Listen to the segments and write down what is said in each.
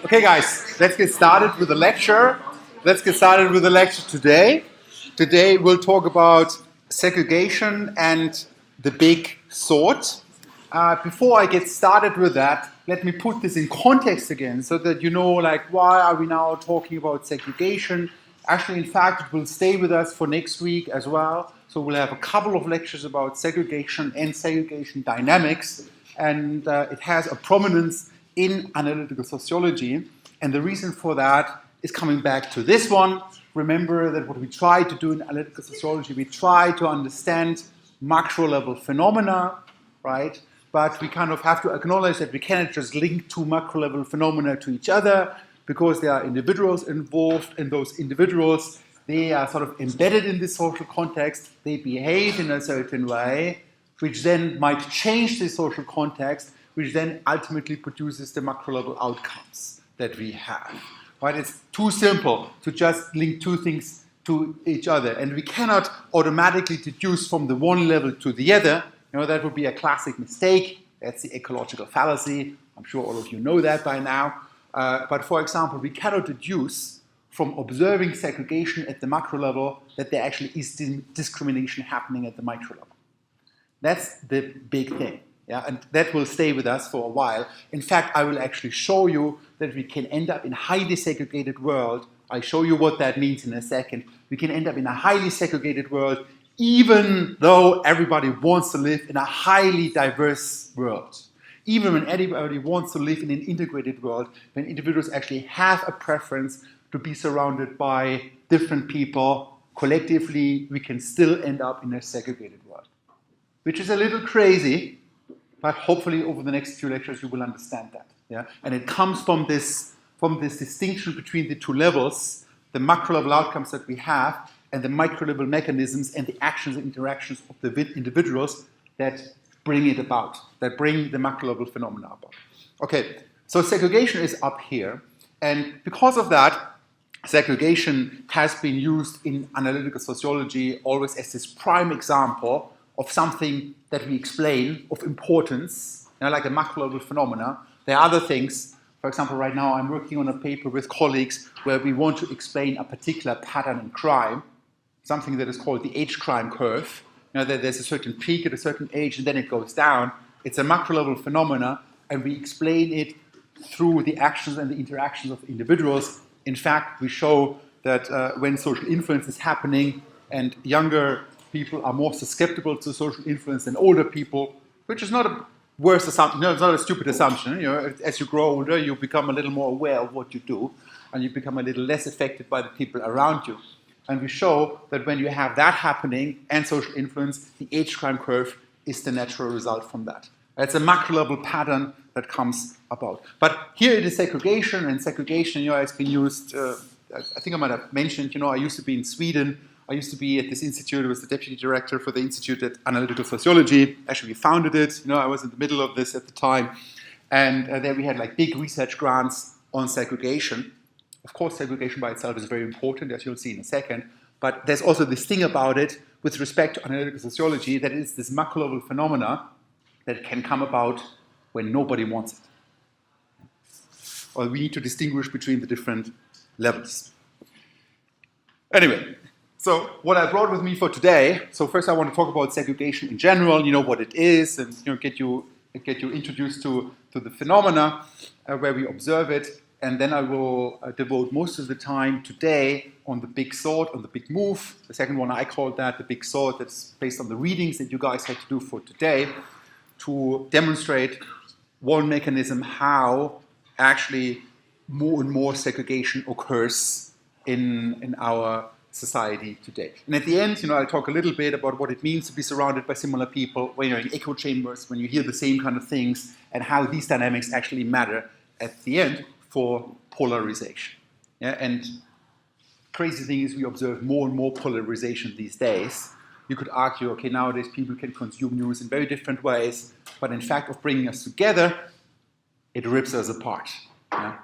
Okay, guys, let's get started with the lecture. Let's get started with the lecture today. Today we'll talk about segregation and the big sort. Before I get started with that, let me put this in context again so that you know, like, why are we now talking about segregation? Actually, in fact, it will stay with us for next week as well. So we'll have a couple of lectures about segregation and segregation dynamics, and it has a prominence in analytical sociology. And the reason for that is coming back to this one. Remember that what we try to do in analytical sociology, we try to understand macro level phenomena, right? But we kind of have to acknowledge that we cannot just link two macro level phenomena to each other because there are individuals involved, and those individuals, they are sort of embedded in this social context. They behave in a certain way, which then might change the social context, which then ultimately produces the macro level outcomes that we have. Right? It's too simple to just link two things to each other, and we cannot automatically deduce from the one level to the other. You know, that would be a classic mistake. That's the ecological fallacy. I'm sure all of you know that by now. But for example, we cannot deduce from observing segregation at the macro level that there actually is discrimination happening at the micro level. That's the big thing. Yeah? And that will stay with us for a while. In fact, I will actually show you that we can end up in a highly segregated world. I'll show you what that means in a second. We can end up in a highly segregated world even though everybody wants to live in a highly diverse world. Even when everybody wants to live in an integrated world, when individuals actually have a preference to be surrounded by different people, collectively, we can still end up in a segregated world. Which is a little crazy, but hopefully over the next few lectures you will understand that. Yeah? And it comes from this distinction between the two levels, the macro level outcomes that we have, and the micro level mechanisms and the actions and interactions of the individuals that bring it about, that bring the macro level phenomena about. Okay, so segregation is up here, and because of that, segregation has been used in analytical sociology always as this prime example of something that we explain of importance, you know, like a macro level phenomena. There are other things. For example, right now I'm working on a paper with colleagues where we want to explain a particular pattern in crime, something that is called the age crime curve. You know, there's a certain peak at a certain age and then it goes down. It's a macro level phenomena, and we explain it through the actions and the interactions of individuals. In fact, we show that when social influence is happening and younger people are more susceptible to social influence than older people, which is not a worse assumption, no, it's not a stupid assumption. You know, as you grow older, you become a little more aware of what you do, and you become a little less affected by the people around you. And we show that when you have that happening and social influence, the age crime curve is the natural result from that. It's a macro level pattern that comes about. But here it is segregation, and segregation, you know, has been used, I think I might have mentioned, you know, I used to be in Sweden. I used to be at this institute. I was the deputy director for the Institute at Analytical Sociology. Actually, we founded it. You know, I was in the middle of this at the time. And there we had like big research grants on segregation. Of course, segregation by itself is very important, as you'll see in a second. But there's also this thing about it with respect to analytical sociology that is this macro level phenomena that can come about when nobody wants it. Or we need to distinguish between the different levels. Anyway, so what I brought with me for today, so first I want to talk about segregation in general, you know, what it is, and you know, get you introduced to the phenomena where we observe it. And then I will devote most of the time today on the big sort, on the big move. The second one, I called that the big sort. That's based on the readings that you guys had to do for today to demonstrate one mechanism how actually more and more segregation occurs in our society today. And at the end, you know, I'll talk a little bit about what it means to be surrounded by similar people when you're in echo chambers, when you hear the same kind of things, and how these dynamics actually matter at the end for polarization. Yeah, and crazy thing is we observe more and more polarization these days. You could argue, okay, nowadays people can consume news in very different ways, but in fact of bringing us together, it rips us apart. Yeah?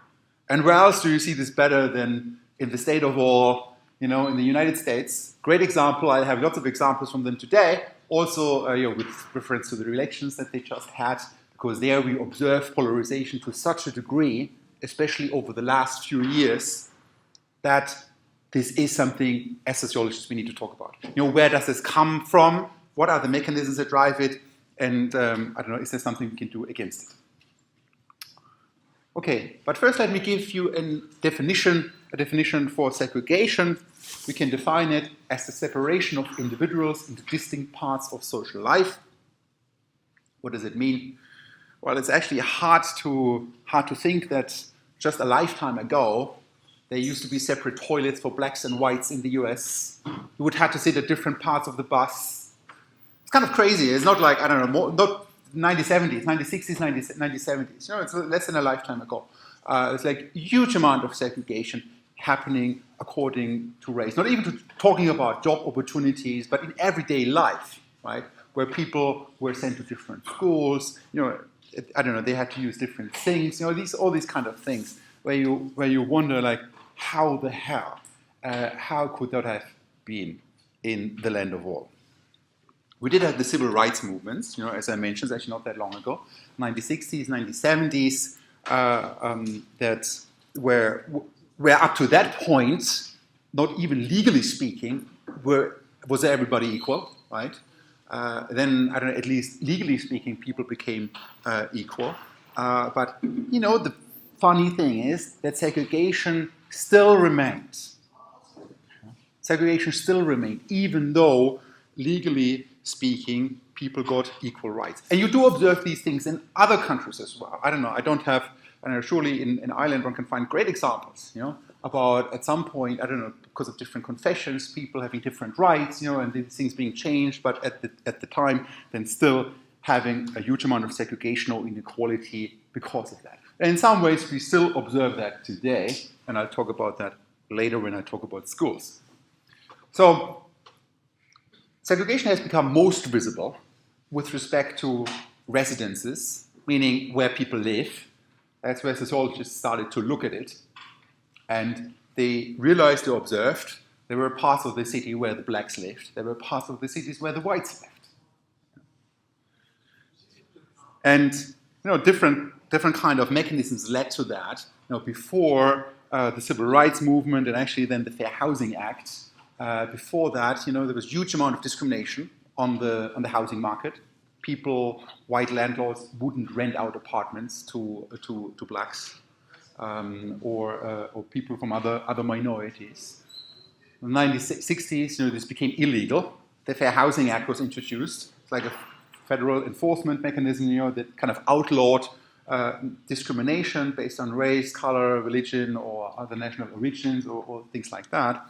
And where else do you see this better than in the state of all, you know, in the United States? Great example, I have lots of examples from them today, also you know, with reference to the elections that they just had, because there we observe polarization to such a degree especially over the last few years, that this is something as sociologists we need to talk about. Where does this come from? What are the mechanisms that drive it? And I don't know, is there something we can do against it? Okay, but first let me give you a definition for segregation. We can define it as the separation of individuals into distinct parts of social life. What does it mean? Well, it's actually hard to think that just a lifetime ago there used to be separate toilets for blacks and whites in the US. You would have to sit at different parts of the bus. It's kind of crazy. It's not like, I don't know, not 1970s, 1960s, 1970s. It's less than a lifetime ago. It's like a huge amount of segregation happening according to race. Not even talking about job opportunities, but in everyday life, right? Where people were sent to different schools. I don't know, they had to use different things. All these kind of things where you wonder, like, how the hell, how could that have been in the land of all? We did have the civil rights movements, as I mentioned, actually not that long ago, 1960s, 1970s, that were up to that point, not even legally speaking, was everybody equal, right? Then, I don't know, at least legally speaking, people became equal. But, the funny thing is that segregation still remains. Segregation still remained, even though legally speaking, people got equal rights. And you do observe these things in other countries as well. I don't know, surely in Ireland one can find great examples, about at some point, I don't know, because of different confessions, people having different rights, and these things being changed, but at the time, then still having a huge amount of segregation or inequality because of that. And in some ways, we still observe that today, and I'll talk about that later when I talk about schools. So, segregation has become most visible with respect to residences, meaning where people live. That's where sociologists started to look at it. And they realized, they observed, there were parts of the city where the blacks lived. There were parts of the cities where the whites lived. And different kind of mechanisms led to that. Before the Civil Rights Movement and actually then the Fair Housing Act, before that, there was a huge amount of discrimination on the housing market. People, white landlords, wouldn't rent out apartments to blacks or people from other minorities. In the 1960s, this became illegal. The Fair Housing Act was introduced. It's like a federal enforcement mechanism, that kind of outlawed discrimination based on race, color, religion, or other national origins, or things like that.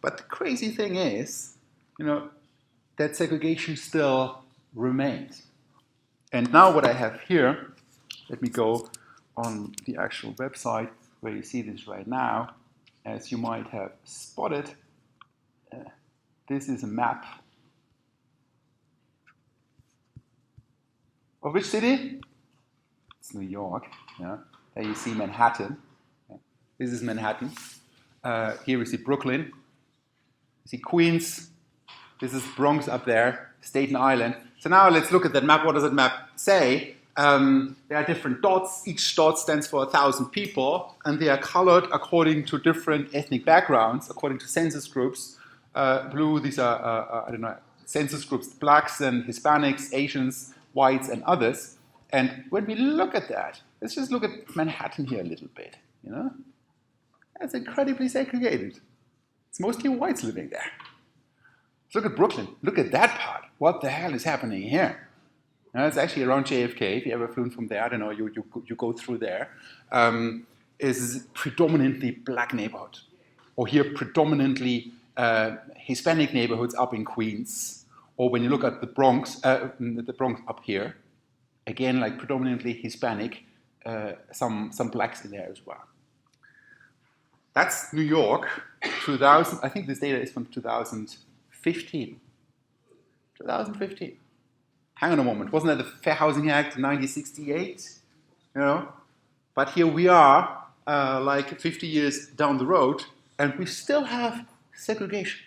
But the crazy thing is, that segregation still remains. And now what I have here, let me go on the actual website where you see this right now. As you might have spotted, this is a map of which city? It's New York. Yeah. There you see Manhattan. This is Manhattan. Here we see Brooklyn. You see Queens. This is Bronx up there, Staten Island. So now let's look at that map. What does that map say? There are different dots. Each dot stands for 1,000 people, and they are colored according to different ethnic backgrounds, according to census groups. Blue, these are, census groups, blacks and Hispanics, Asians, whites, and others. And when we look at that, let's just look at Manhattan here a little bit, It's incredibly segregated. It's mostly whites living there. Let's look at Brooklyn. Look at that part. What the hell is happening here? It's actually around JFK. If you ever flown from there, I don't know, you go through there. Is predominantly black neighborhood. Or here, predominantly Hispanic neighborhoods up in Queens. Or when you look at the Bronx up here, again, like predominantly Hispanic, some blacks in there as well. That's New York, 2000. I think this data is from 2015. 2015. Hang on a moment. Wasn't that the Fair Housing Act in 1968? But here we are, like 50 years down the road, and we still have segregation.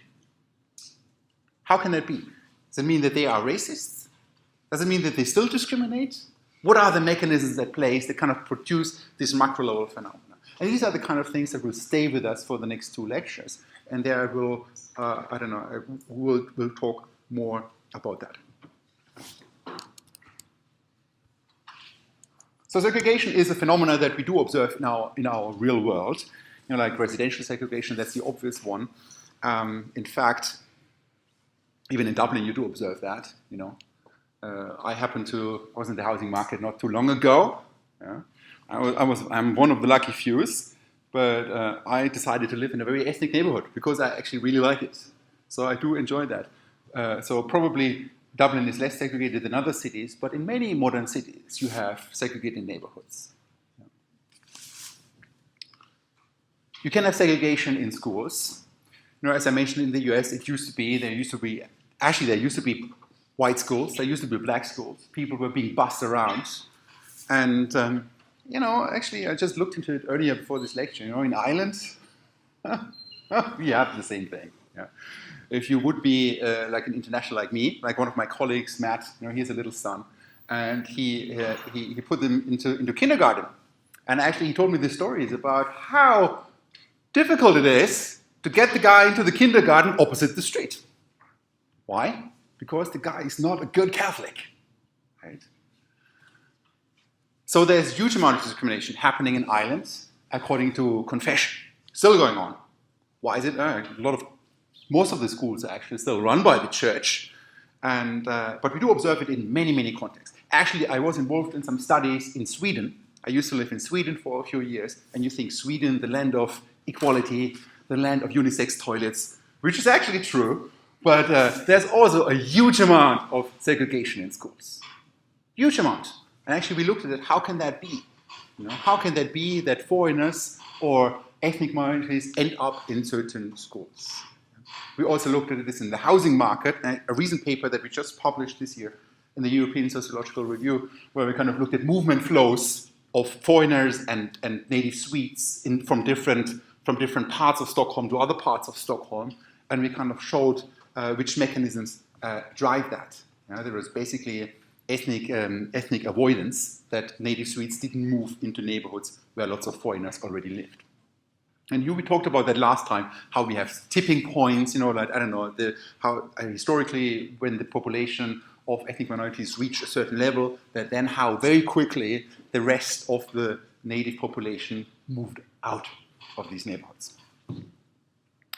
How can that be? Does it mean that they are racists? Does it mean that they still discriminate? What are the mechanisms at play that kind of produce this macro-level phenomena? And these are the kind of things that will stay with us for the next 2 lectures. And there I will, I don't know, we'll talk more about that. So segregation is a phenomenon that we do observe in our real world. You know, like residential segregation, that's the obvious one. In fact, even in Dublin, you do observe that, you know. I was in the housing market not too long ago. Yeah. I'm one of the lucky few, but I decided to live in a very ethnic neighborhood because I actually really like it. So I do enjoy that. So probably Dublin is less segregated than other cities, but in many modern cities, you have segregated neighborhoods. Yeah. You can have segregation in schools. You know, as I mentioned in the US, there used to be white schools, there used to be black schools. People were being bussed around. And, you know, actually, I just looked into it earlier before this lecture. You know, in Ireland, we have the same thing. Yeah. If you would be like an international like me, like one of my colleagues, Matt, you know, he has a little son, and he put them into kindergarten. And actually, he told me the stories about how difficult it is to get the guy into the kindergarten opposite the street. Why? Because the guy is not a good Catholic, right? So there's a huge amount of discrimination happening in Ireland, according to confession, still going on. Why is it? Most of the schools are actually still run by the church, but we do observe it in many, many contexts. Actually, I was involved in some studies in Sweden. I used to live in Sweden for a few years, and you think Sweden, the land of equality, the land of unisex toilets, which is actually true. But there's also a huge amount of segregation in schools. Huge amount. And actually we looked at it, how can that be? You know, how can that be that foreigners or ethnic minorities end up in certain schools? We also looked at this in the housing market, a recent paper that we just published this year in the European Sociological Review, where we kind of looked at movement flows of foreigners and native Swedes from different parts of Stockholm to other parts of Stockholm. And we kind of showed which mechanisms drive that. There was basically ethnic avoidance, that native Swedes didn't move into neighborhoods where lots of foreigners already lived. And we talked about that last time, how we have tipping points, you know, like, I don't know, how historically when the population of ethnic minorities reach a certain level, that then how very quickly the rest of the native population moved out of these neighborhoods.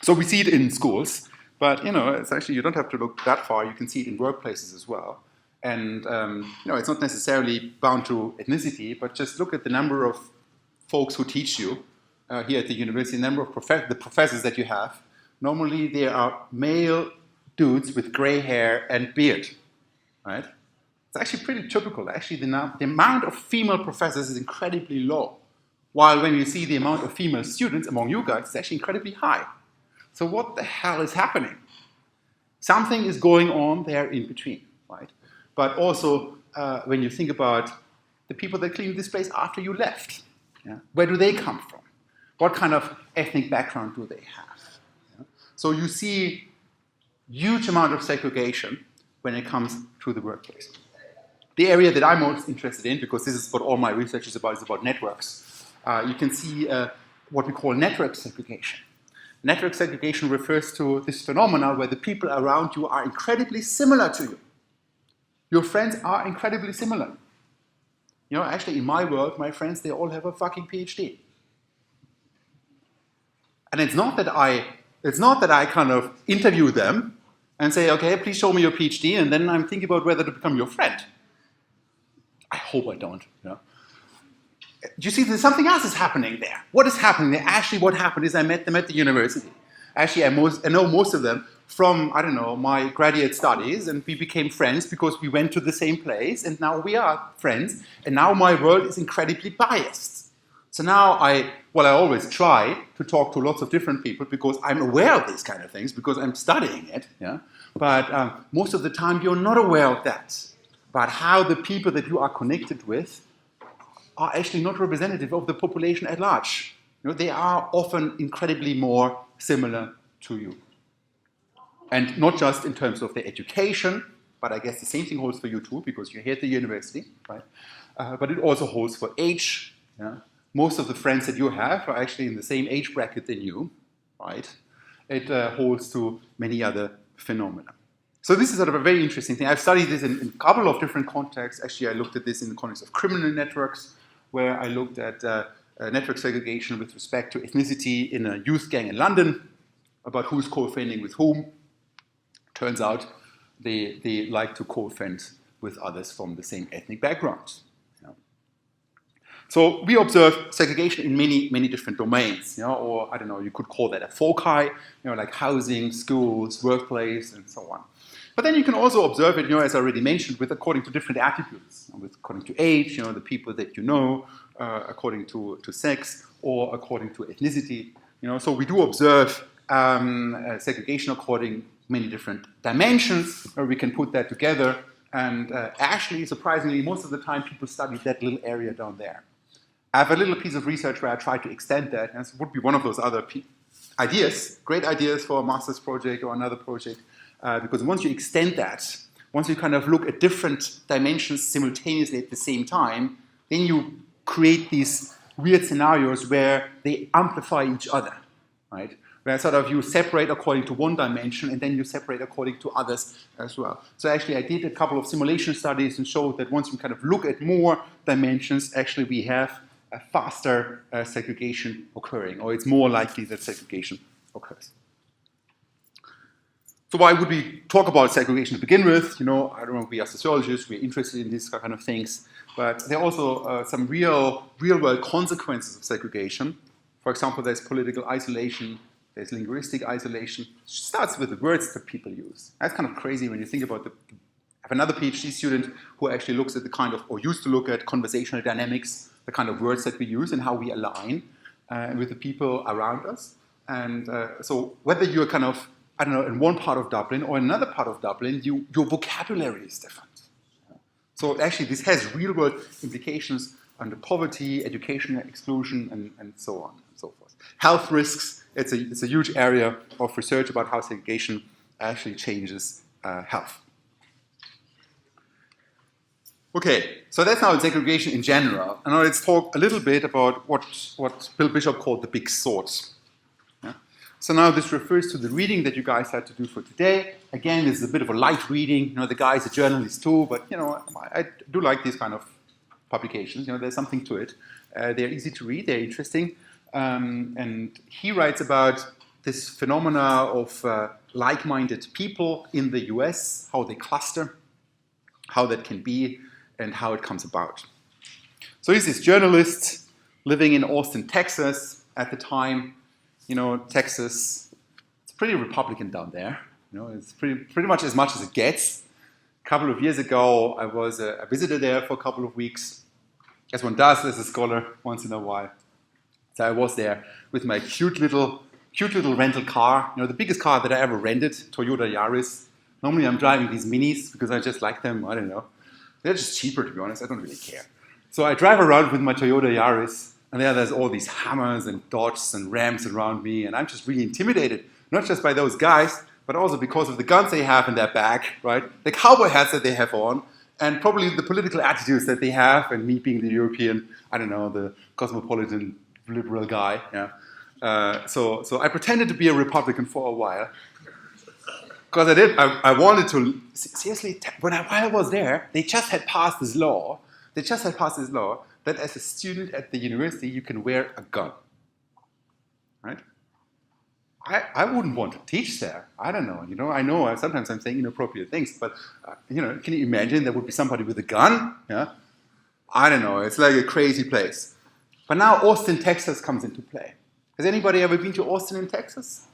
So we see it in schools. But, you know, it's actually, you don't have to look that far. You can see it in workplaces as well. And, you know, it's not necessarily bound to ethnicity, but just look at the number of folks who teach you here at the university, the number of the professors that you have. Normally, there are male dudes with gray hair and beard, right? It's actually pretty typical. Actually, the amount of female professors is incredibly low. While when you see the amount of female students among you guys, it's actually incredibly high. So what the hell is happening? Something is going on there in between, right? But also, when you think about the people that cleaned this place after you left, yeah? Where do they come from? What kind of ethnic background do they have? Yeah? So you see huge amount of segregation when it comes to the workplace. The area that I'm most interested in, because this is what all my research is about networks, you can see what we call network segregation. Network segregation refers to this phenomena where the people around you are incredibly similar to you. Your friends are incredibly similar. You know, actually in my world, my friends, they all have a fucking PhD. And it's not that I kind of interview them and say, okay, please show me your PhD, and then I'm thinking about whether to become your friend. I hope I don't, you know. You see, there's something else is happening there. What is happening there? Actually, what happened is I met them at the university. Actually, I know most of them from, I don't know, my graduate studies, and we became friends because we went to the same place, and now we are friends, and now my world is incredibly biased. So now I always try to talk to lots of different people because I'm aware of these kind of things, because I'm studying it, yeah? But most of the time you're not aware of that, about how the people that you are connected with are actually not representative of the population at large. You know, they are often incredibly more similar to you. And not just in terms of their education, but I guess the same thing holds for you too, because you're here at the university, right? but it also holds for age. Yeah? Most of the friends that you have are actually in the same age bracket than you, right? It holds to many other phenomena. So this is sort of a very interesting thing. I've studied this in a couple of different contexts. Actually, I looked at this in the context of criminal networks, where I looked at network segregation with respect to ethnicity in a youth gang in London, about who's co-offending with whom. Turns out they like to co-offend with others from the same ethnic background. So we observe segregation in many different domains, or I don't know, you could call that a foci, like housing, schools, workplace, and so on. But then you can also observe it, as I already mentioned, according to different attributes, according to age, the people that you know, according to sex, or according to ethnicity. So we do observe segregation according many different dimensions, where we can put that together. And actually, surprisingly, most of the time people study that little area down there. I have a little piece of research where I try to extend that, and this would be one of those other ideas, great ideas for a master's project or another project, because once you extend that, once you kind of look at different dimensions simultaneously at the same time, then you create these weird scenarios where they amplify each other, right? Where sort of you separate according to one dimension and then you separate according to others as well. So actually I did a couple of simulation studies and showed that once you kind of look at more dimensions, actually we have a faster segregation occurring, or it's more likely that segregation occurs. So why would we talk about segregation to begin with? I don't know, we are sociologists, we're interested in these kind of things, but there are also some real-world consequences of segregation. For example, there's political isolation, there's linguistic isolation. It starts with the words that people use. That's kind of crazy when you think about I have another PhD student who actually looks at or used to look at conversational dynamics, the kind of words that we use and how we align with the people around us. And so whether you're kind of, I don't know, in one part of Dublin or another part of Dublin, your vocabulary is different. So actually this has real-world implications under poverty, educational exclusion, and so on and so forth. Health risks, it's a huge area of research about how segregation actually changes health. Okay, so that's now segregation in general. And now let's talk a little bit about what Bill Bishop called the big sort. Yeah? So now this refers to the reading that you guys had to do for today. Again, this is a bit of a light reading. The guy's a journalist too, but I do like these kind of publications. There's something to it. They're easy to read, they're interesting. And he writes about this phenomena of like-minded people in the US, how they cluster, how that can be, and how it comes about. So he's this journalist living in Austin, Texas at the time. Texas, it's pretty Republican down there. It's pretty much as it gets. A couple of years ago, I was a visitor there for a couple of weeks, as one does as a scholar once in a while. So I was there with my cute little rental car, the biggest car that I ever rented, Toyota Yaris. Normally I'm driving these Minis because I just like them, I don't know. They're just cheaper, to be honest, I don't really care. So I drive around with my Toyota Yaris, and there's all these Hammers and Dodges and Rams around me, and I'm just really intimidated, not just by those guys, but also because of the guns they have in their back, right? The cowboy hats that they have on, and probably the political attitudes that they have, and me being the European, I don't know, the cosmopolitan liberal guy. Yeah. So I pretended to be a Republican for a while. Because I wanted to, seriously, while I was there, they just had passed this law that as a student at the university, you can wear a gun, right? I wouldn't want to teach there. I don't know, I know sometimes I'm saying inappropriate things, but, can you imagine there would be somebody with a gun? Yeah? I don't know, it's like a crazy place. But now Austin, Texas comes into play. Has anybody ever been to Austin in Texas?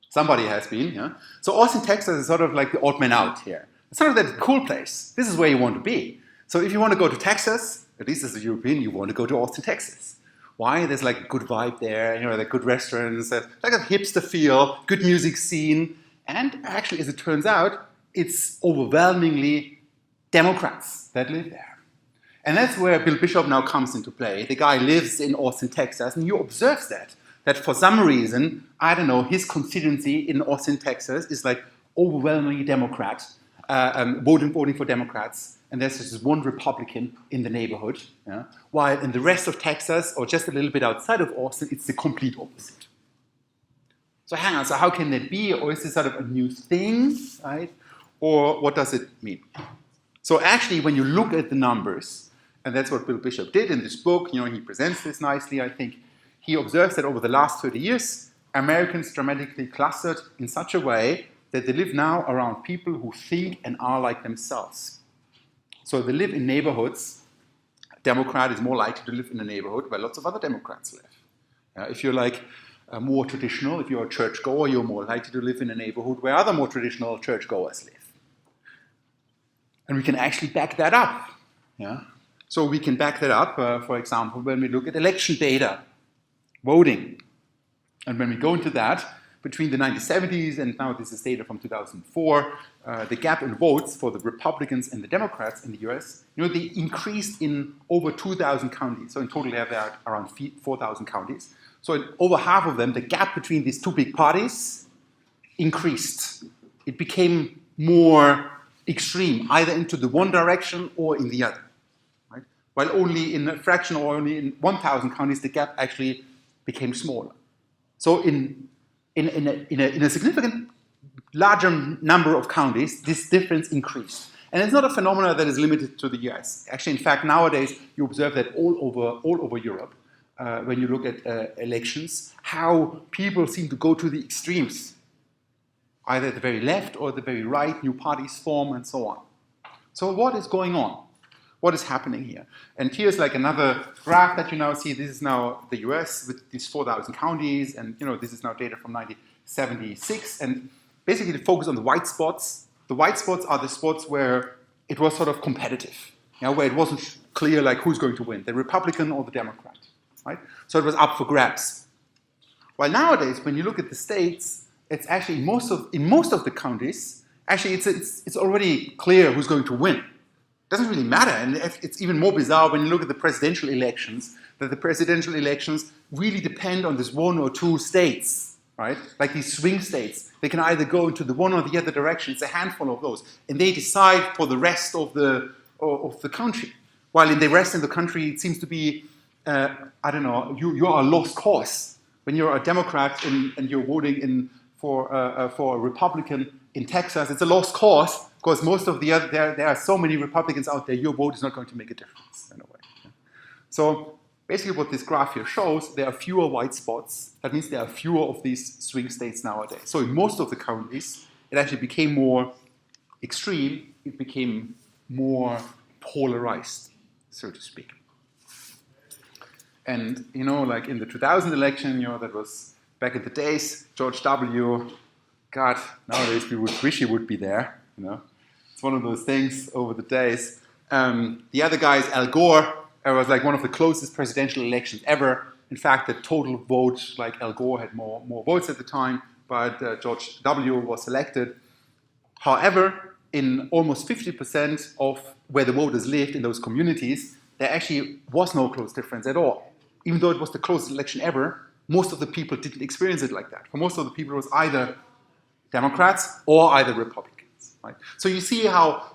Somebody has been, yeah? So Austin, Texas is sort of like the odd man out here. It's sort of that cool place. This is where you want to be. So if you want to go to Texas, at least as a European, you want to go to Austin, Texas. Why? There's like a good vibe there, there are good restaurants, there's like a hipster feel, good music scene. And actually, as it turns out, it's overwhelmingly Democrats that live there. And that's where Bill Bishop now comes into play. The guy lives in Austin, Texas, and you observe that for some reason, I don't know, his constituency in Austin, Texas is like overwhelmingly Democrat, voting for Democrats. and there's this one Republican in the neighborhood, yeah? While in the rest of Texas, or just a little bit outside of Austin, it's the complete opposite. So hang on, so how can that be? Or is this sort of a new thing, right? Or what does it mean? So actually, when you look at the numbers, and that's what Bill Bishop did in this book, he presents this nicely, I think. He observes that over the last 30 years, Americans dramatically clustered in such a way that they live now around people who think and are like themselves. So they live in neighborhoods. A Democrat is more likely to live in a neighborhood where lots of other Democrats live. If you're like more traditional, if you're a churchgoer, you're more likely to live in a neighborhood where other more traditional churchgoers live. And we can actually back that up. Yeah? So we can back that up, for example, when we look at election data, voting. And when we go into that, between the 1970s and now this is data from 2004, the gap in votes for the Republicans and the Democrats in the US, they increased in over 2,000 counties. So in total, there are around 4,000 counties. So in over half of them, the gap between these two big parties increased. It became more extreme, either into the one direction or in the other. Right? While only in a fraction or only in 1,000 counties, the gap actually became smaller. So in a significant larger number of counties, this difference increased. And it's not a phenomenon that is limited to the US. Actually, in fact, nowadays, you observe that all over Europe, when you look at elections, how people seem to go to the extremes, either at the very left or at the very right, new parties form, and so on. So what is going on? What is happening here? And here's like another graph that you now see. This is now the US with these 4,000 counties, and this is now data from 1976. And basically, the focus on the white spots. The white spots are the spots where it was sort of competitive, where it wasn't clear like who's going to win, the Republican or the Democrat, right? So it was up for grabs. While nowadays, when you look at the states, it's actually in most of the counties, actually it's already clear who's going to win. It doesn't really matter, and it's even more bizarre when you look at the presidential elections, that the presidential elections really depend on this one or two states, right? Like these swing states. They can either go into the one or the other direction. It's a handful of those, and they decide for the rest of the country. While in the rest of the country, it seems to be, you are a lost cause. When you're a Democrat and you're voting for a Republican in Texas, it's a lost cause because most of the other, there are so many Republicans out there, your vote is not going to make a difference in a way. So basically what this graph here shows, there are fewer white spots. That means there are fewer of these swing states nowadays. So in most of the counties, it actually became more extreme. It became more polarized, so to speak. And, like in the 2000 election, that was back in the days, George W., God, nowadays we would wish he would be there, It's one of those things over the days. The other guy is Al Gore. It was like one of the closest presidential elections ever. In fact, the total vote, like Al Gore had more votes at the time, but George W. was elected. However, in almost 50% of where the voters lived in those communities, there actually was no close difference at all. Even though it was the closest election ever, most of the people didn't experience it like that. For most of the people, it was either Democrats or either Republicans. Right? So you see how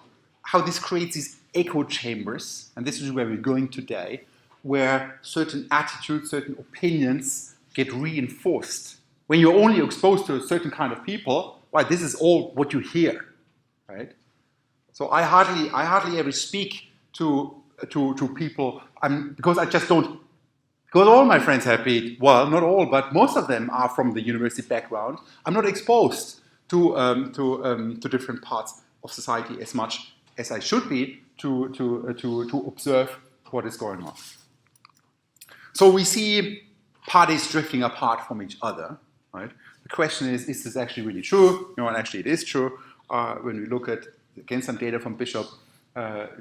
this creates these echo chambers, and this is where we're going today, where certain attitudes, certain opinions get reinforced. When you're only exposed to a certain kind of people, well, this is all what you hear, right? So I hardly ever speak to people because I just don't. Because all my friends have been, well, not all, but most of them are from the university background. I'm not exposed to different parts of society as much as I should be to observe what is going on. So we see parties drifting apart from each other, right? The question is this actually really true? And actually it is true. When we look at, again, some data from Bishop,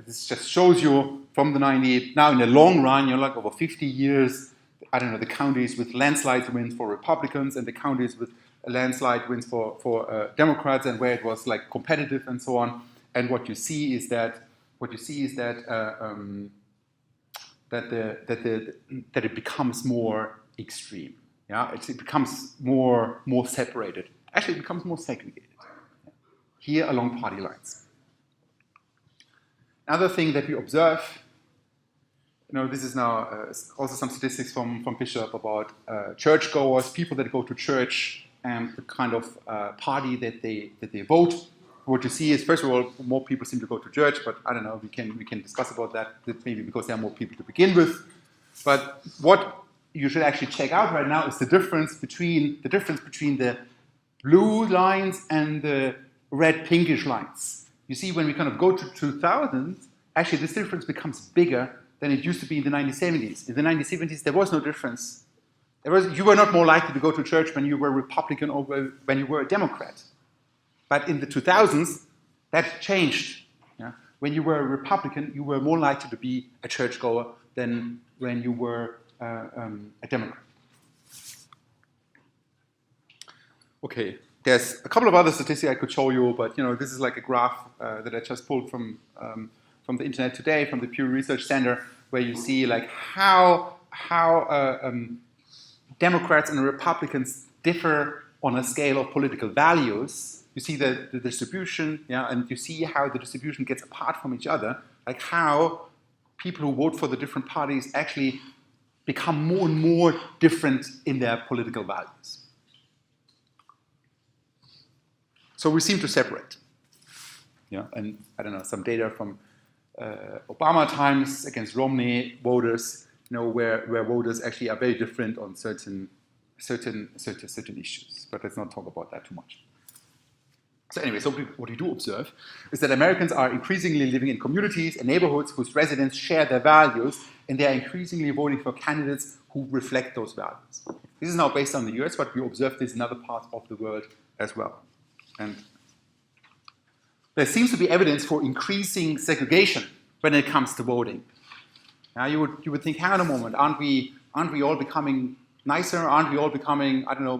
this just shows you from the 90s, now in the long run, like over 50 years, the counties with landslide wins for Republicans and the counties with landslide wins for Democrats, and where it was like competitive and so on. And what you see is that it becomes more extreme. Yeah, it becomes more separated. Actually, it becomes more segregated here along party lines. Another thing that we observe, this is now also some statistics from Bishop about churchgoers, people that go to church, and the kind of party that they vote. What you see is, first of all, more people seem to go to church, but I don't know, we can discuss about that. That's maybe because there are more people to begin with. But what you should actually check out right now is the difference between the blue lines and the red pinkish lines. You see, when we kind of go to 2000, actually this difference becomes bigger than it used to be in the 1970s. In the 1970s, there was no difference. You were not more likely to go to church when you were Republican or when you were a Democrat. But in the 2000s, that changed. Yeah? When you were a Republican, you were more likely to be a churchgoer than when you were a Democrat. Okay, there's a couple of other statistics I could show you, but this is like a graph that I just pulled from the internet today, from the Pew Research Center, where you see like how Democrats and Republicans differ on a scale of political values. You see the distribution, and you see how the distribution gets apart from each other, like how people who vote for the different parties actually become more and more different in their political values. So we seem to separate. And I don't know, some data from Obama times against Romney voters, where voters actually are very different on certain issues. But let's not talk about that too much. So anyway, so what we do observe is that Americans are increasingly living in communities and neighborhoods whose residents share their values, and they are increasingly voting for candidates who reflect those values. This is now based on the US, but we observe this in other parts of the world as well. And there seems to be evidence for increasing segregation when it comes to voting. Now you would think, hang on a moment, aren't we all becoming nicer? Aren't we all becoming, I don't know,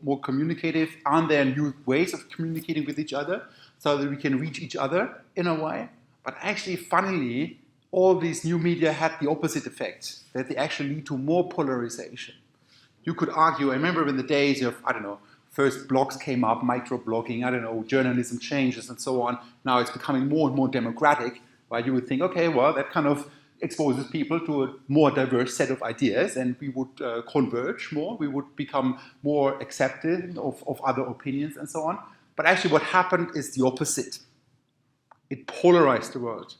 more communicative? Aren't there new ways of communicating with each other so that we can reach each other in a way? But actually, funnily, all these new media had the opposite effect, that they actually lead to more polarization. You could argue, I remember in the days of, I don't know, first blogs came up, microblogging, I don't know, journalism changes and so on. Now it's becoming more and more democratic, while you would think, okay, well, that kind of exposes people to a more diverse set of ideas, and we would converge more, we would become more accepting of other opinions and so on. But actually what happened is the opposite. It polarized the world.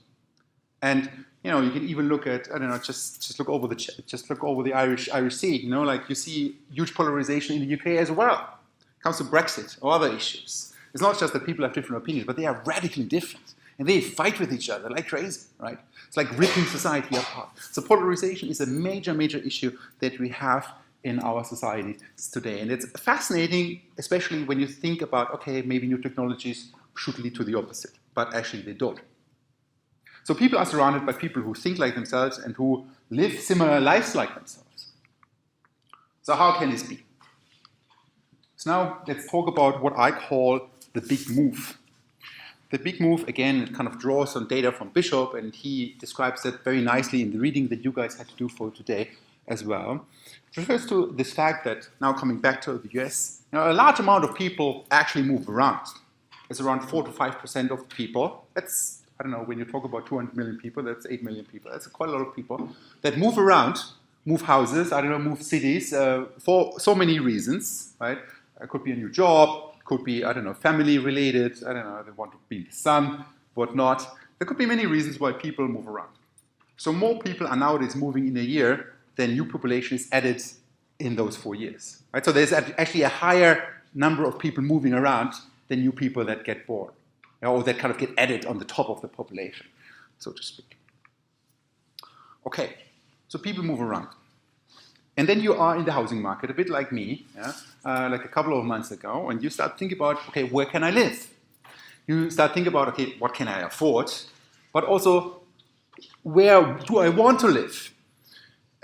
And you can even look at, I don't know, just look over the Irish Sea, like you see huge polarization in the UK as well. It comes to Brexit or other issues. It's not just that people have different opinions, but they are radically different. And they fight with each other like crazy, right? It's like ripping society apart. So polarization is a major, major issue that we have in our society today. And it's fascinating, especially when you think about, okay, maybe new technologies should lead to the opposite, but actually they don't. So people are surrounded by people who think like themselves and who live similar lives like themselves. So how can this be? So now let's talk about what I call the big move. The big move, again, it kind of draws on data from Bishop, and he describes that very nicely in the reading that you guys had to do for today as well. It refers to this fact that, now coming back to the US, a large amount of people actually move around. It's around 4 to 5% of people. That's, I don't know, when you talk about 200 million people, that's 8 million people. That's quite a lot of people that move around, move houses, I don't know, move cities for so many reasons, right? It could be a new job. Could be, I don't know, family related, I don't know, they want to be in the sun, whatnot. There could be many reasons why people move around. So more people are nowadays moving in a year than new population is added in those 4 years. Right? So there's actually a higher number of people moving around than new people that get born, or that kind of get added on the top of the population, so to speak. Okay, so people move around. And then you are in the housing market, a bit like me, like a couple of months ago, and you start thinking about, okay, where can I live? You start thinking about, okay, what can I afford? But also, where do I want to live?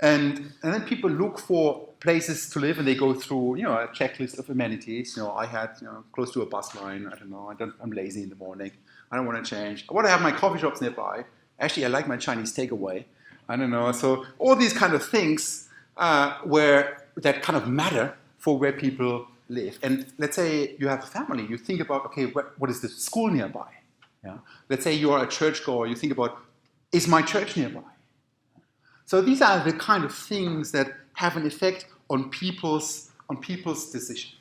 And then people look for places to live, and they go through, a checklist of amenities. I had, close to a bus line. I don't know. I'm lazy in the morning. I don't want to change. I want to have my coffee shops nearby. Actually, I like my Chinese takeaway. I don't know. So all these kind of things where that kind of matter for where people live. And let's say you have a family. You think about, okay, what is the school nearby? Yeah. Let's say you are a churchgoer. You think about, Is my church nearby? So these are the kind of things that have an effect on people's decision.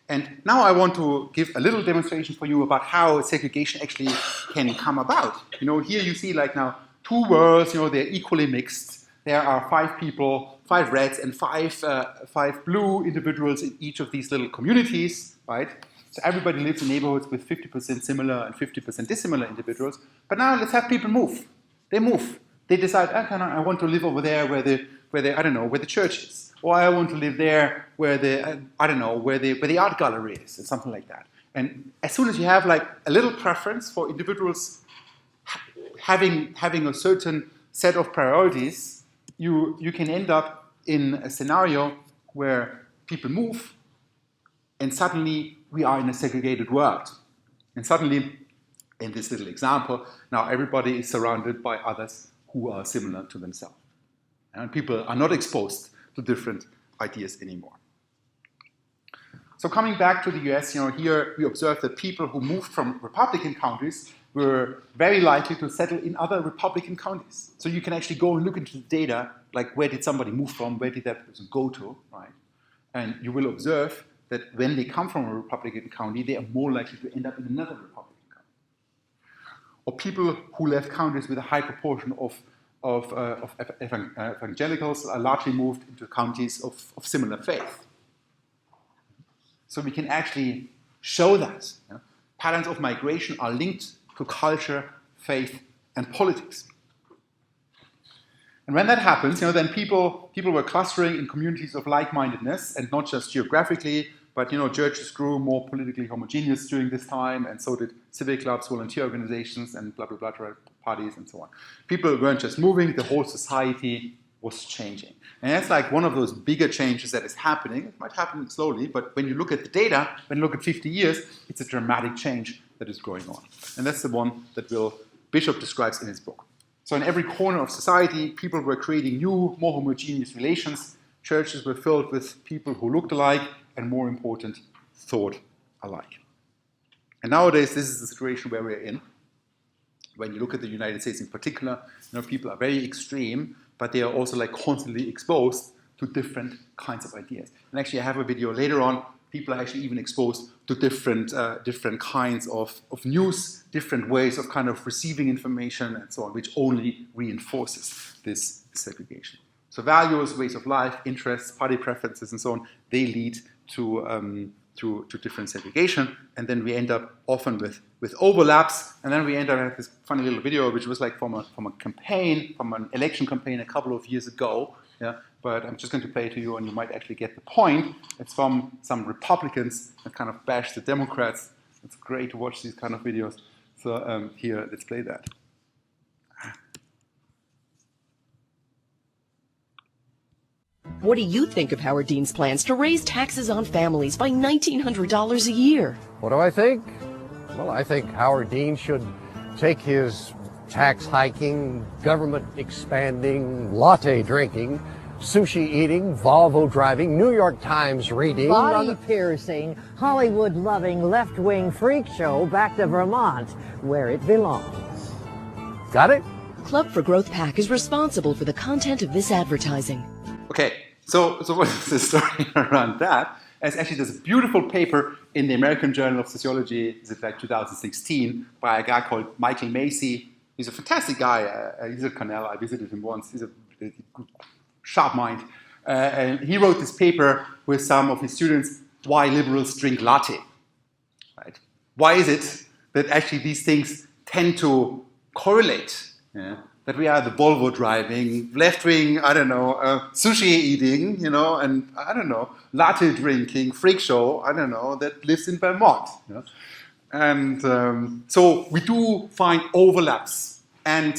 And now I want to give a little demonstration for you about how segregation actually can come about. Here you see like now two worlds, they're equally mixed. There are 5 people, 5 reds and 5 blue individuals in each of these little communities, right? So everybody lives in neighborhoods with 50% similar and 50% dissimilar individuals. But now let's have people move. They move. They decide, I want to live over there where the church is. Or I want to live there where where the art gallery is, or something like that. And as soon as you have like a little preference for individuals having a certain set of priorities, you can end up in a scenario where people move, and suddenly we are in a segregated world. And suddenly, in this little example, now everybody is surrounded by others who are similar to themselves. And people are not exposed to different ideas anymore. So coming back to the US, here we observe that people who moved from Republican counties were very likely to settle in other Republican counties. So you can actually go and look into the data, like where did somebody move from, where did that person go to, right? And you will observe that when they come from a Republican county, they are more likely to end up in another Republican county. Or people who left counties with a high proportion of evangelicals are largely moved into counties of similar faith. So we can actually show that patterns of migration are linked to culture, faith, and politics. And when that happens, then people were clustering in communities of like-mindedness, and not just geographically, but churches grew more politically homogeneous during this time, and so did civic clubs, volunteer organizations, and blah, blah, blah, parties, and so on. People weren't just moving, the whole society was changing. And that's like one of those bigger changes that is happening. It might happen slowly, but when you look at the data, when you look at 50 years, it's a dramatic change that is going on. And that's the one that Bishop describes in his book. So in every corner of society, people were creating new, more homogeneous relations. Churches were filled with people who looked alike, and more important, thought alike. And nowadays, this is the situation where we're in. When you look at the United States in particular, people are very extreme, but they are also like constantly exposed to different kinds of ideas. And actually, I have a video later on. People are actually even exposed to different kinds of news, different ways of kind of receiving information, and so on, which only reinforces this segregation. So values, ways of life, interests, party preferences, and so on, they lead to different segregation, and then we end up often with overlaps, and then we end up with this funny little video, which was like from a campaign, from an election campaign a couple of years ago. Yeah, but I'm just going to play it to you, and you might actually get the point. It's from some Republicans that kind of bash the Democrats. It's great to watch these kind of videos. So here, let's play that. What do you think of Howard Dean's plans to raise taxes on families by $1,900 a year? What do I think? Well, I think Howard Dean should take his tax hiking, government expanding, latte drinking, sushi eating, Volvo driving, New York Times reading, body piercing, Hollywood loving, left-wing freak show back to Vermont, where it belongs. Got it? Club for Growth PAC is responsible for the content of this advertising. Okay, so what is the story around that? Actually, there's a beautiful paper in the American Journal of Sociology, is it like 2016, by a guy called Michael Macy. He's a fantastic guy. He's at Cornell. I visited him once. He's a sharp mind. And he wrote this paper with some of his students, Why Liberals Drink Latte. Right? Why is it that actually these things tend to correlate? Yeah? That we are the Volvo driving, left-wing, sushi eating, and latte drinking, freak show, that lives in Vermont. You know? And so we do find overlaps. And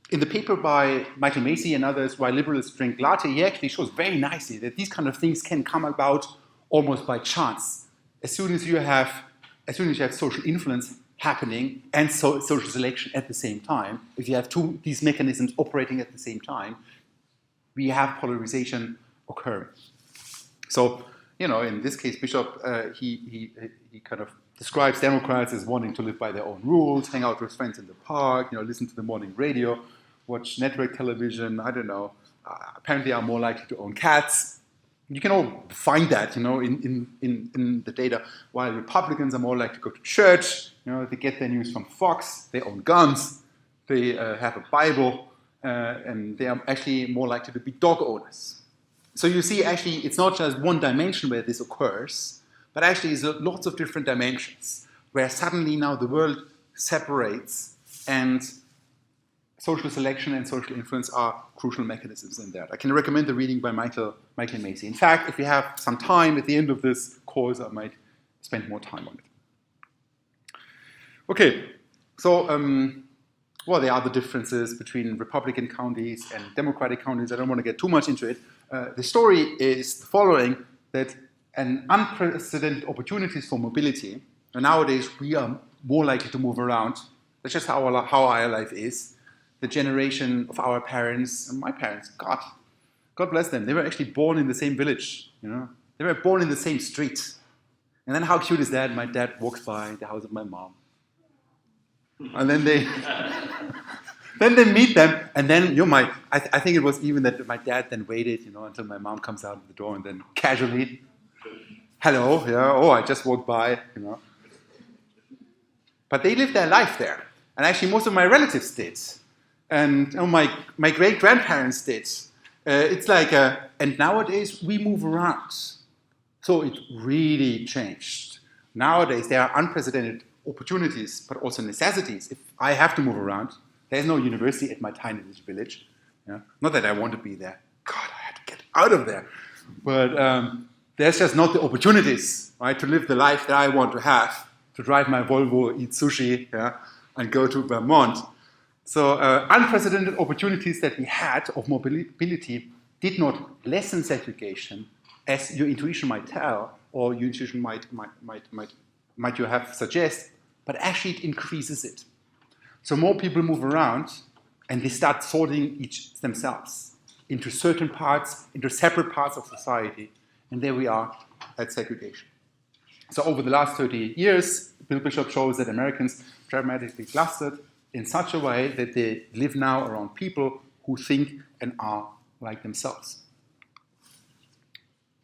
in the paper by Michael Macy and others, Why Liberals Drink Latte, he actually shows very nicely that these kind of things can come about almost by chance. As soon as you have social influence happening and social selection at the same time, if you have these mechanisms operating at the same time, we have polarization occurring. So, in this case, Bishop, he kind of describes Democrats as wanting to live by their own rules, hang out with friends in the park, listen to the morning radio, watch network television, I don't know, apparently are more likely to own cats. You can all find that, in the data. While Republicans are more likely to go to church, they get their news from Fox, they own guns, they have a Bible, and they are actually more likely to be dog owners. So you see, actually, it's not just one dimension where this occurs, but actually it's lots of different dimensions where suddenly now the world separates and social selection and social influence are crucial mechanisms in that. I can recommend the reading by Michael Macy. In fact, if we have some time at the end of this course, I might spend more time on it. Okay, so there are the differences between Republican counties and Democratic counties. I don't want to get too much into it. The story is the following, that an unprecedented opportunities for mobility, and nowadays we are more likely to move around. That's just how our life is. The generation of our parents and my parents, God bless them, they were actually born in the same village. They were born in the same street. And then how cute is that? My dad walks by the house of my mom. And then they meet them, and then I think it was even that my dad then waited, until my mom comes out of the door, and then casually, hello, I just walked by, But they lived their life there, and actually most of my relatives did, and my great grandparents did. It's like, and nowadays we move around, so it really changed. Nowadays there are unprecedented opportunities, but also necessities. If I have to move around, there's no university at my tiny little village. Not that I want to be there. God, I had to get out of there. But there's just not the opportunities, right, to live the life that I want to have, to drive my Volvo, eat sushi, and go to Vermont. So unprecedented opportunities that we had of mobility did not lessen segregation, as your intuition might tell, or your intuition might you have suggest, but actually it increases it. So more people move around, and they start sorting each themselves into certain parts, into separate parts of society, and there we are at segregation. So over the last 30 years, Bill Bishop shows that Americans dramatically clustered in such a way that they live now around people who think and are like themselves.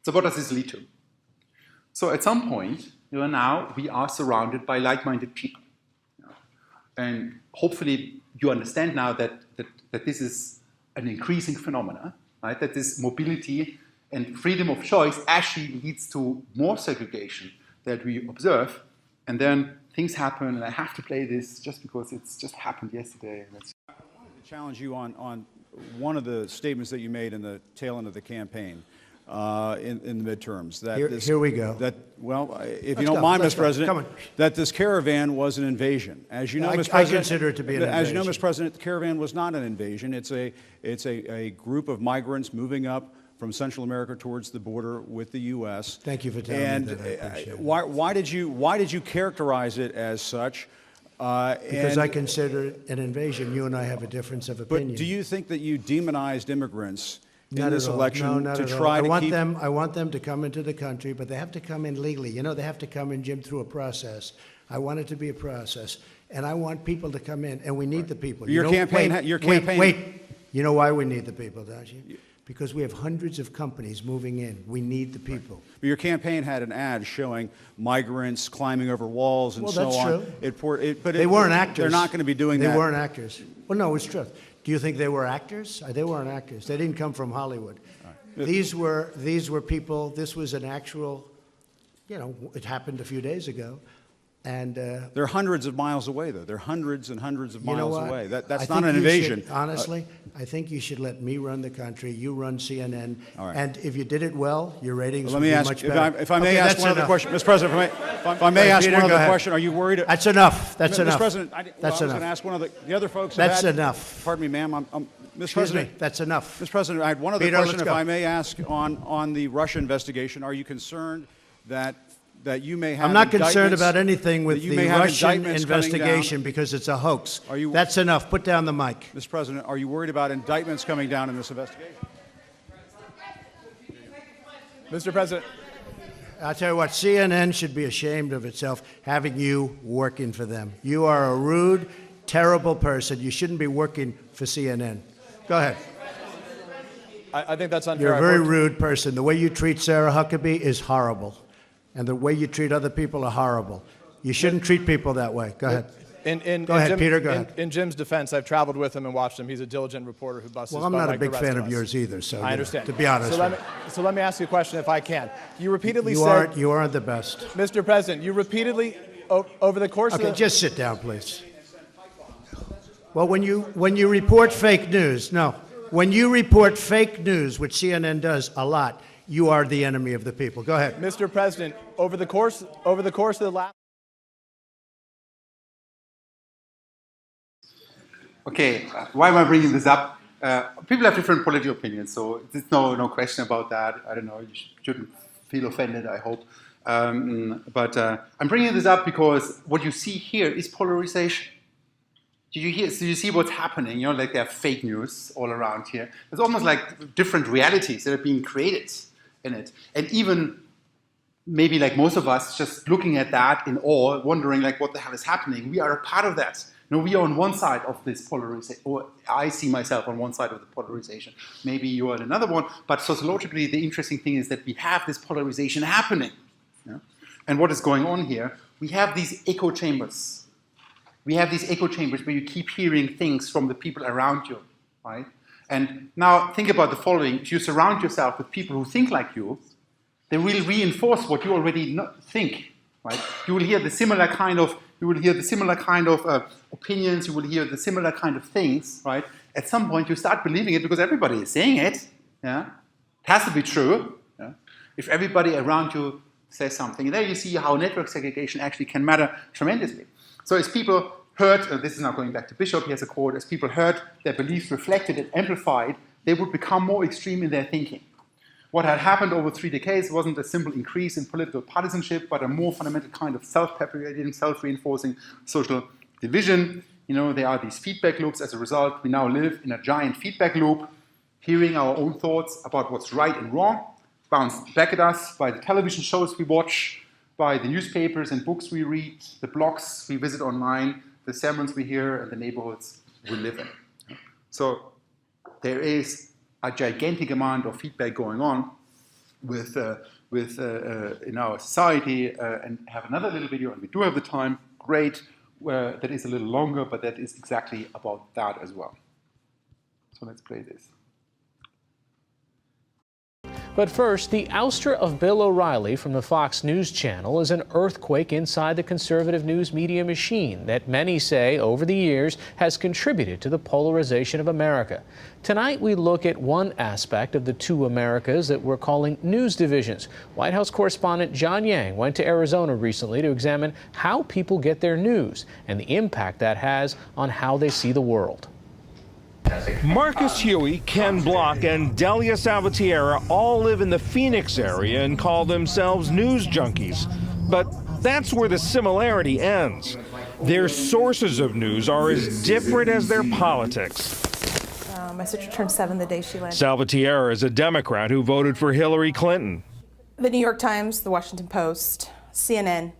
So what does this lead to? So at some point, now we are surrounded by like-minded people. And hopefully you understand now that this is an increasing phenomena, right? That this mobility and freedom of choice actually leads to more segregation that we observe. And then things happen, and I have to play this just because it's just happened yesterday. I wanted to challenge you on one of the statements that you made in the tail end of the campaign. In the midterms. Here we go. If you don't mind, Mr. President, that this caravan was an invasion. As you know, Mr. President, I consider it to be an invasion. As you know, Mr. President, the caravan was not an invasion. It's a group of migrants moving up from Central America towards the border with the U.S. Thank you for telling me that. I appreciate it. Why did you characterize it as such? Because I consider it an invasion. You and I have a difference of opinion. But do you think that you demonized immigrants in this election to try to keep them? I want them to come into the country, but they have to come in legally. They have to come in, Jim, through a process. I want it to be a process, and I want people to come in, and we need the people. Your campaign. Wait. You know why we need the people, don't you? Because we have hundreds of companies moving in. We need the people. But your campaign had an ad showing migrants climbing over walls and so on. That's true. But they weren't actors. They're not going to be doing that. They weren't actors. Well, no, it's true. Do you think they were actors? They weren't actors. They didn't come from Hollywood. Right. These were people. This was an actual, it happened a few days ago. And they're hundreds of miles away, though. They're hundreds and hundreds of miles away. That's not an invasion. Honestly, I think you should let me run the country. You run CNN. All right. And if you did it well, your ratings would be much better. If I may ask one other question, Mr. President, if I may ask one other question, are you worried? That's enough. That's enough. Mr. President, I was going to ask one of the other folks. That's enough. Pardon me, ma'am. Mr. Excuse me. That's enough. Mr. President, I had one other question, if I may ask, on the Russia investigation. Are you concerned that you may have? I'm not concerned about anything with the Russian investigation because it's a hoax. That's enough. Put down the mic. Mr. President, are you worried about indictments coming down in this investigation? Mr. President. I'll tell you what, CNN should be ashamed of itself having you working for them. You are a rude terrible person. You shouldn't be working for CNN. Go ahead. I think that's unfair. You're a very rude person. The way you treat Sarah Huckabee is horrible. And the way you treat other people are horrible. You shouldn't treat people that way. Go ahead. Go ahead, Peter, go ahead. In Jim's defense, I've traveled with him and watched him. He's a diligent reporter who busts his Well, I'm butt not a like the big rest fan of of us. yours either, so I understand. to be honest. So let me ask you a question, if I can. You repeatedly You aren't the best. Mr. President, you repeatedly, over the course of Okay, just sit down, please. Well, when you report fake news, when you report fake news, which CNN does a lot, you are the enemy of the people. Go ahead. Mr. President, over the course of the last... Okay, why am I bringing this up? People have different political opinions, so there's no question about that. I don't know, you shouldn't feel offended, I hope. But I'm bringing this up because what you see here is polarization. So you see what's happening, like there are fake news all around here. There's almost like different realities that are being created in it. And even maybe like most of us just looking at that in awe, wondering like what the hell is happening. We are a part of that. We are on one side of this polarization, or I see myself on one side of the polarization. Maybe you are on another one, but sociologically the interesting thing is that we have this polarization happening. And what is going on here? We have these echo chambers. We have these echo chambers where you keep hearing things from the people around you, right? And now think about the following. If you surround yourself with people who think like you, they will reinforce what you already think, right? You will hear the similar kind of opinions, you will hear the similar kind of things, right? At some point you start believing it because everybody is saying it, yeah? It has to be true, yeah? If everybody around you says something. And there you see how network segregation actually can matter tremendously. So as people heard, this is now going back to Bishop, he has a quote, as people heard their beliefs reflected and amplified, they would become more extreme in their thinking. What had happened over 3 decades wasn't a simple increase in political partisanship, but a more fundamental kind of self-perpetuating, self-reinforcing social division. There are these feedback loops. As a result, we now live in a giant feedback loop, hearing our own thoughts about what's right and wrong, bounced back at us by the television shows we watch, by the newspapers and books we read, the blogs we visit online, the sermons we hear, and the neighborhoods we live in. So there is a gigantic amount of feedback going on with in our society, and have another little video, and we do have the time, great, that is a little longer, but that is exactly about that as well. So let's play this. But first, the ouster of Bill O'Reilly from the Fox News Channel is an earthquake inside the conservative news media machine that many say over the years has contributed to the polarization of America. Tonight, we look at one aspect of the two Americas that we're calling news divisions. White House correspondent John Yang went to Arizona recently to examine how people get their news and the impact that has on how they see the world. Marcus Huey, Ken Block, and Delia Salvatierra all live in the Phoenix area and call themselves news junkies. But that's where the similarity ends. Their sources of news are as different as their politics. My sister turned 7 the day she landed. Salvatierra is a Democrat who voted for Hillary Clinton. The New York Times, the Washington Post, CNN,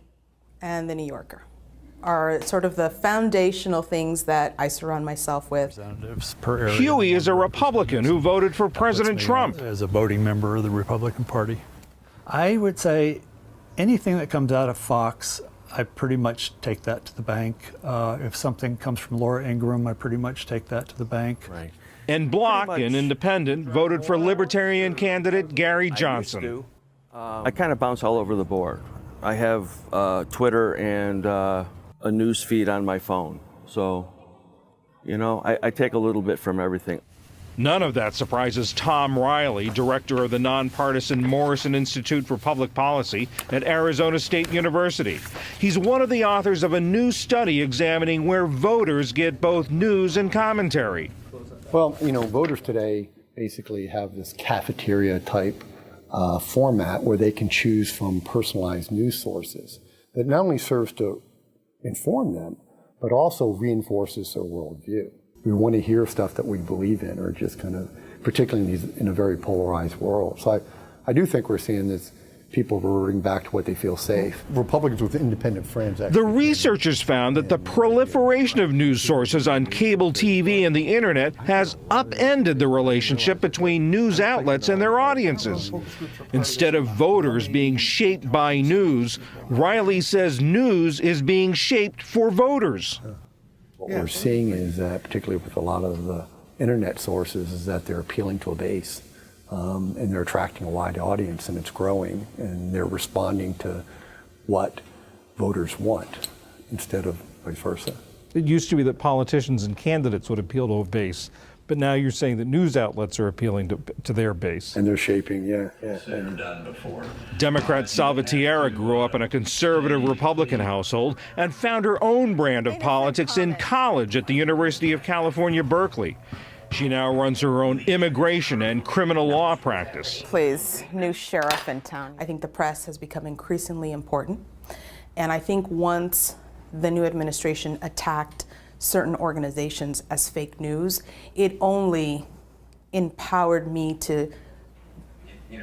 and the New Yorker are sort of the foundational things that I surround myself with. Huey is a Republican who voted for President Trump. As a voting member of the Republican Party, I would say anything that comes out of Fox, I pretty much take that to the bank. If something comes from Laura Ingraham, I pretty much take that to the bank. Right. And Block, an independent, voted for Libertarian candidate Gary Johnson. I kind of bounce all over the board. I have Twitter and a news feed on my phone. So, I take a little bit from everything. None of that surprises Tom Riley, director of the nonpartisan Morrison Institute for Public Policy at Arizona State University. He's one of the authors of a new study examining where voters get both news and commentary. Well, voters today basically have this cafeteria type format where they can choose from personalized news sources that not only serves to inform them, but also reinforces their worldview. We want to hear stuff that we believe in, or just kind of, particularly in a very polarized world. So I do think we're seeing this people reverting back to what they feel safe. Republicans with independent friends. The researchers found that the proliferation of news sources on cable TV and the internet has upended the relationship between news outlets and their audiences. Instead of voters being shaped by news, Riley says news is being shaped for voters. What we're seeing is that, particularly with a lot of the internet sources, is that they're appealing to a base. And they're attracting a wide audience, and it's growing, and they're responding to what voters want instead of vice versa. It used to be that politicians and candidates would appeal to a base, but now you're saying that news outlets are appealing to their base. And they're shaping, yeah. Never done before. Democrat Salvatierra grew up in a conservative Republican household and found her own brand of politics in college at the University of California, Berkeley. She now runs her own immigration and criminal law practice. Please, new sheriff in town. I think the press has become increasingly important. And I think once the new administration attacked certain organizations as fake news, it only empowered me to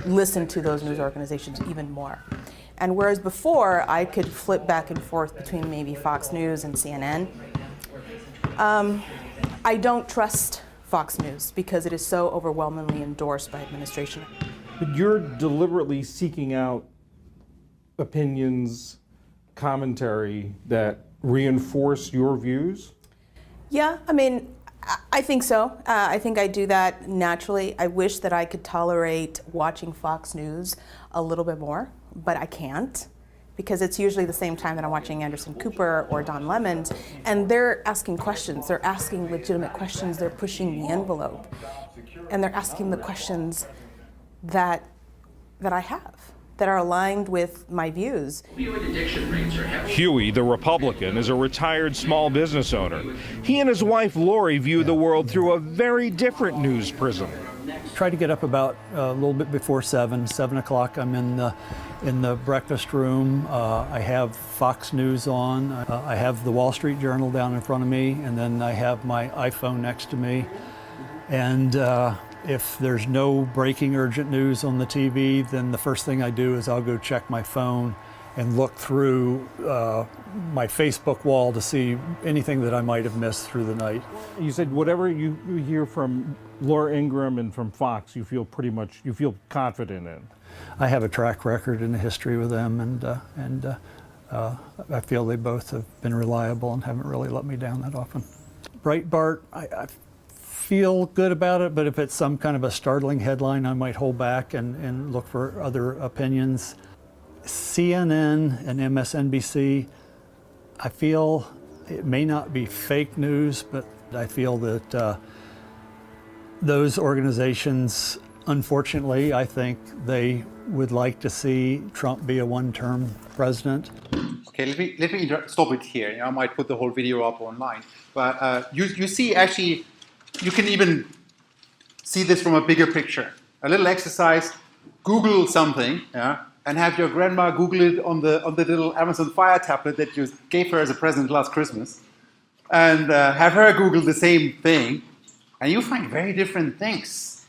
listen to those news organizations even more. And whereas before I could flip back and forth between maybe Fox News and CNN, I don't trust Fox News because it is so overwhelmingly endorsed by administration. But you're deliberately seeking out opinions, commentary that reinforce your views? Yeah, I mean, I think so. I think I do that naturally. I wish that I could tolerate watching Fox News a little bit more, but I can't, because it's usually the same time that I'm watching Anderson Cooper or Don Lemon, and they're asking questions. They're asking legitimate questions. They're pushing the envelope, and they're asking the questions that I have, that are aligned with my views. Huey, the Republican, is a retired small business owner. He and his wife Lori view the world through a very different news prism. Try to get up about a little bit before 7 o'clock. I'm in the breakfast room. I have Fox News on. I have the Wall Street Journal down in front of me, and then I have my iPhone next to me. And if there's no breaking urgent news on the TV, then the first thing I do is I'll go check my phone and look through my Facebook wall to see anything that I might have missed through the night. You said whatever you hear from Laura Ingraham and from Fox, you feel confident in. I have a track record and a history with them, and I feel they both have been reliable and haven't really let me down that often. Breitbart, I feel good about it, but if it's some kind of a startling headline, I might hold back and look for other opinions. CNN and MSNBC, I feel it may not be fake news, but I feel that those organizations, unfortunately, I think they would like to see Trump be a one-term president. Okay, let me stop it here. You know, I might put the whole video up online, but you see, actually, you can even see this from a bigger picture. A little exercise: Google something, yeah, and have your grandma Google it on the little Amazon Fire tablet that you gave her as a present last Christmas, and have her Google the same thing, and you find very different things.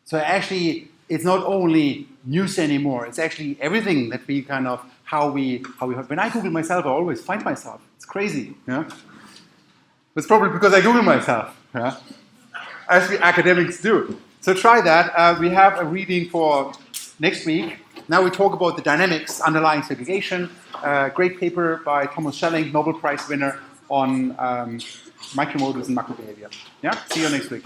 So actually, it's not only news anymore. It's actually everything that we kind of how we. When I Google myself, I always find myself. It's crazy, yeah. It's probably because I Google myself, yeah? As we academics do. So try that. We have a reading for next week. Now we talk about the dynamics underlying segregation. Great paper by Thomas Schelling, Nobel Prize winner on micromodals and macro behavior. Yeah. See you next week.